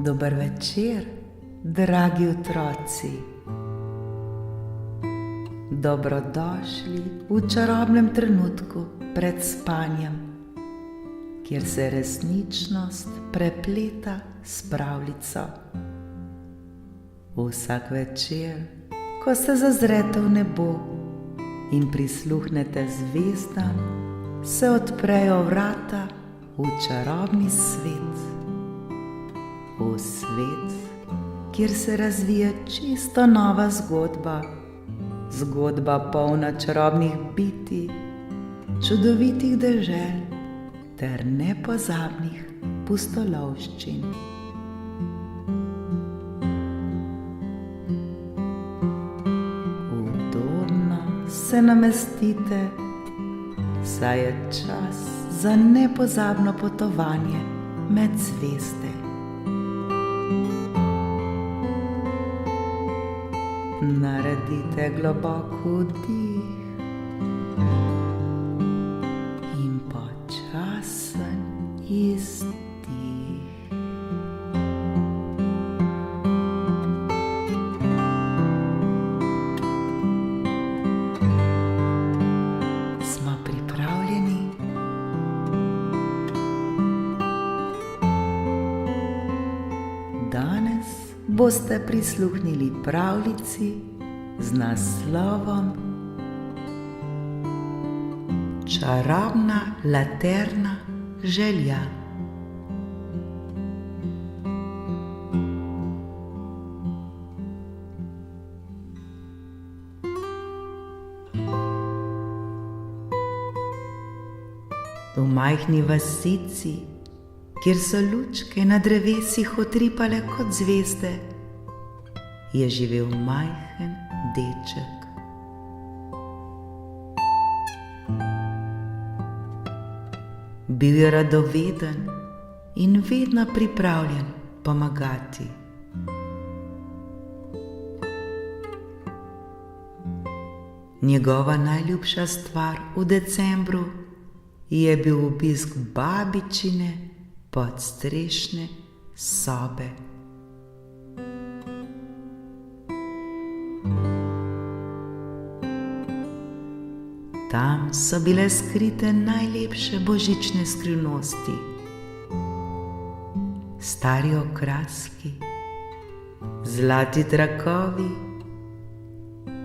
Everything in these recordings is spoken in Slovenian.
Dober večer, dragi otroci. Dobrodošli v čarobnem trenutku pred spanjem, kjer se resničnost prepleta s pravljico. Vsak večer, ko se zazrete v nebo in prisluhnete zvezdam, se odprejo vrata v čarobni svet. V svet, kjer se razvija čisto nova zgodba, zgodba polna čarobnih bitij, čudovitih dežel ter nepozabnih pustolovščin. Udobno se namestite, saj je čas za nepozabno potovanje med zvezde. Naredite globok vdih in počasen izdih. Smo pripravljeni? Danes boste prisluhnili pravljici z naslovom Čarobna laterna želja. V majhni vasici, kjer so lučke na drevesih utripale kot zvezde, je živel majhen deček. Bil je radoveden in vedno pripravljen pomagati. Njegova najljubša stvar v decembru je bil obisk babičine podstrešne sobe. Tam so bile skrite najlepše božične skrivnosti, stari okraski, zlati trakovi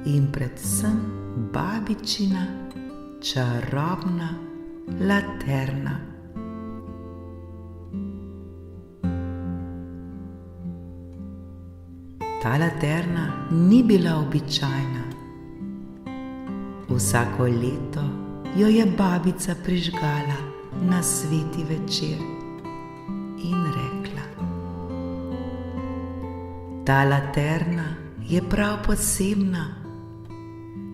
in predvsem babičina čarobna laterna. Ta laterna ni bila običajna. Vsako leto jo je babica prižgala na sveti večer in rekla: ta laterna je prav posebna,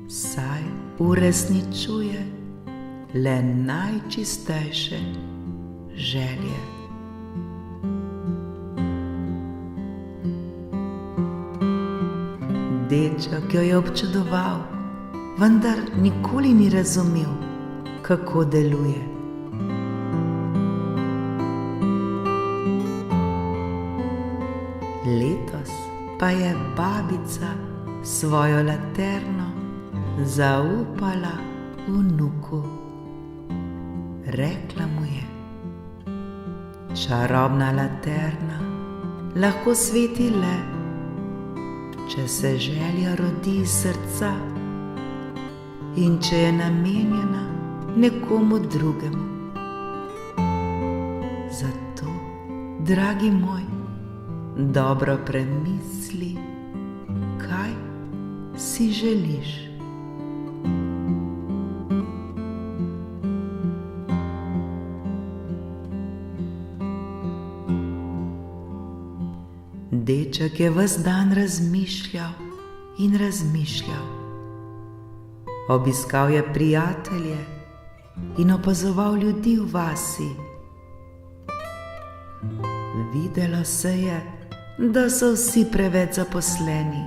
saj uresničuje le najčistejše želje. Deček jo je občudoval, vendar nikoli ni razumel, kako deluje. Letos pa je babica svojo laterno zaupala vnuku. Rekla mu je: čarobna laterna lahko sveti le, če se želja rodi iz srca in če je namenjena nekomu drugemu. Zato, dragi moj, dobro premisli, kaj si želiš. Deček je ves dan razmišljal in razmišljal. Obiskal je prijatelje in opazoval ljudi v vasi. Videlo se je, da so vsi preveč zaposleni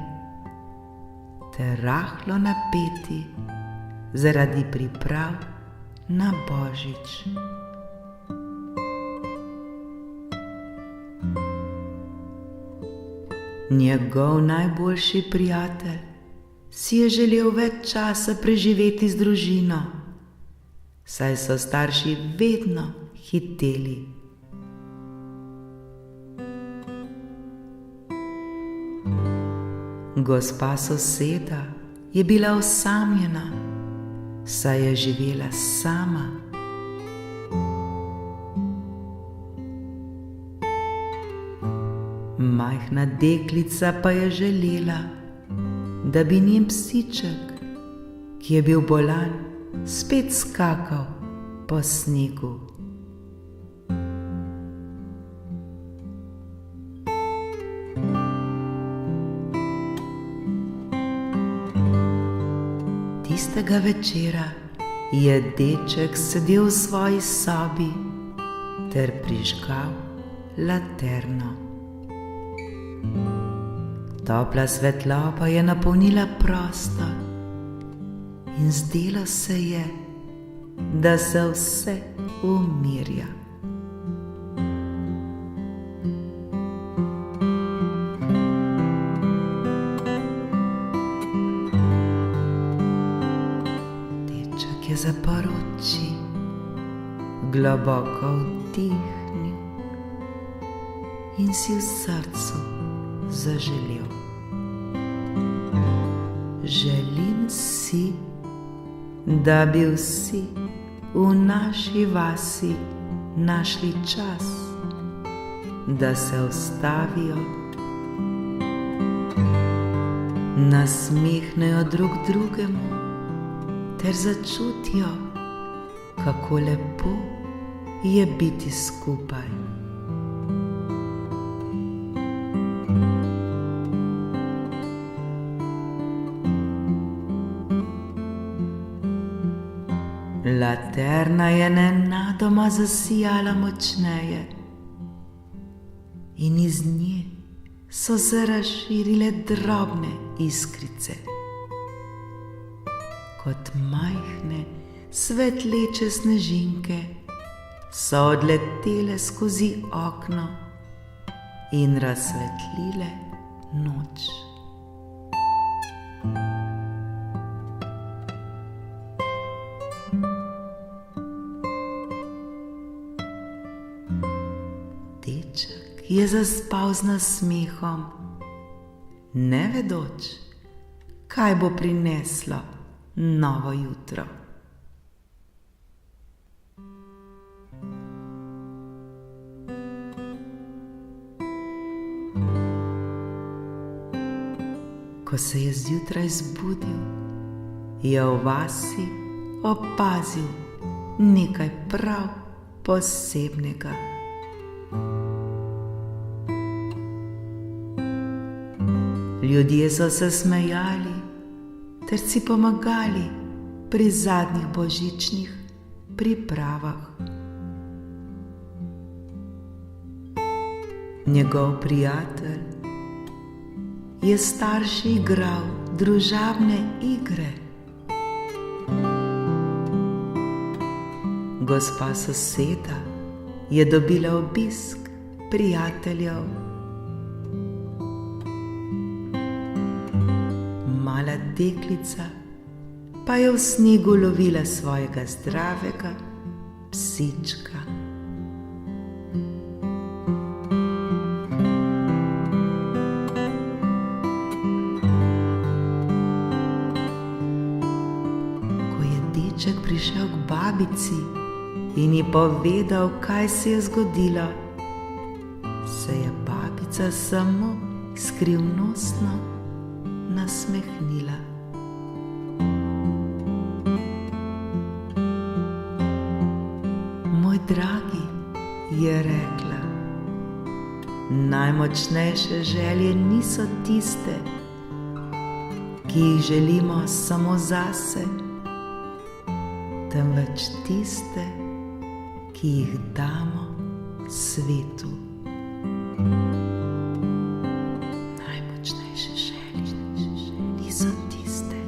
ter rahlo napeti zaradi priprav na Božič. Njegov najboljši prijatelj si je želel več časa preživeti z družino, saj so starši vedno hiteli. Gospa soseda je bila osamljena, saj je živela sama. Majhna deklica pa je želela, da bi njen psiček, ki je bil bolan, spet skakal po snegu. Tistega večera je deček sedel v svoji sobi ter prižgal laterno. Topla svetloba je napolnila prostor in zdelo se je, da se vse umirja. Deček je zaprl oči, globoko vdihnil in si v srcu zaželel: želim si, da bi vsi v naši vasi našli čas, da se ustavijo, nasmehnejo drug drugemu ter začutijo, kako lepo je biti skupaj. Laterna je nenadoma zasijala močneje in iz nje so se razširile drobne iskrice. Kot majhne, svetleče snežinke so odletele skozi okno in razsvetlile noč. Deček je zaspal z nasmehom, ne vedoč, kaj bo prineslo novo jutro. Ko se je zjutraj zbudil, je v vasi opazil nekaj prav posebnega. Ljudje so se smejali ter si pomagali pri zadnjih božičnih pripravah. Njegov prijatelj je starši igral družabne igre. Gospa soseda je dobila obisk prijateljev. Mala deklica pa je v snegu lovila svojega zdravega psička. Ko je deček prišel k babici in ji povedal, kaj se je zgodilo, se je babica samo skrivnostno nasmehnila. Moj dragi, je rekla, najmočnejše želje niso tiste, ki jih želimo samo zase, temveč tiste, ki jih damo svetu. Najmočnejše želje niso tiste,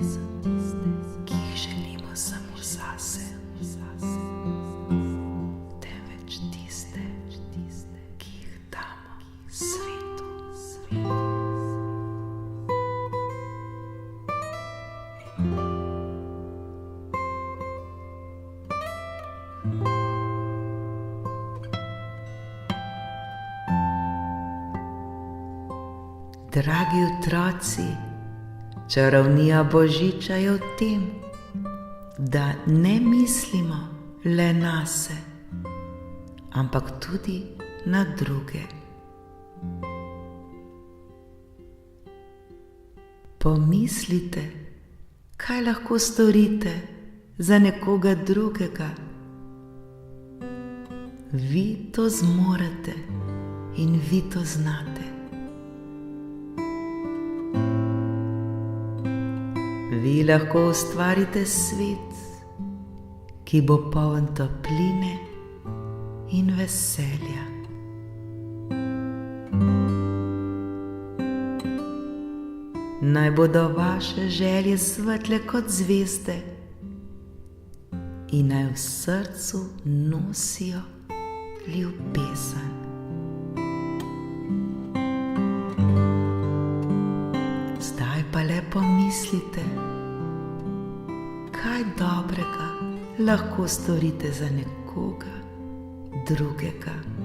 ki jih želimo samo zase, temveč tiste, ki jih damo svetu. Dragi otroci, čarovnija Božiča je v tem, da ne mislimo le nase, ampak tudi na druge. Pomislite, kaj lahko storite za nekoga drugega. Vi to zmorete in vi to znate. Vi lahko ustvarite svet, ki bo poln topline in veselja. Naj bodo vaše želje svetle kot zvezde in naj v srcu nosijo ljubezen. Zdaj pa le pomislite, kaj dobrega lahko storite za nekoga drugega.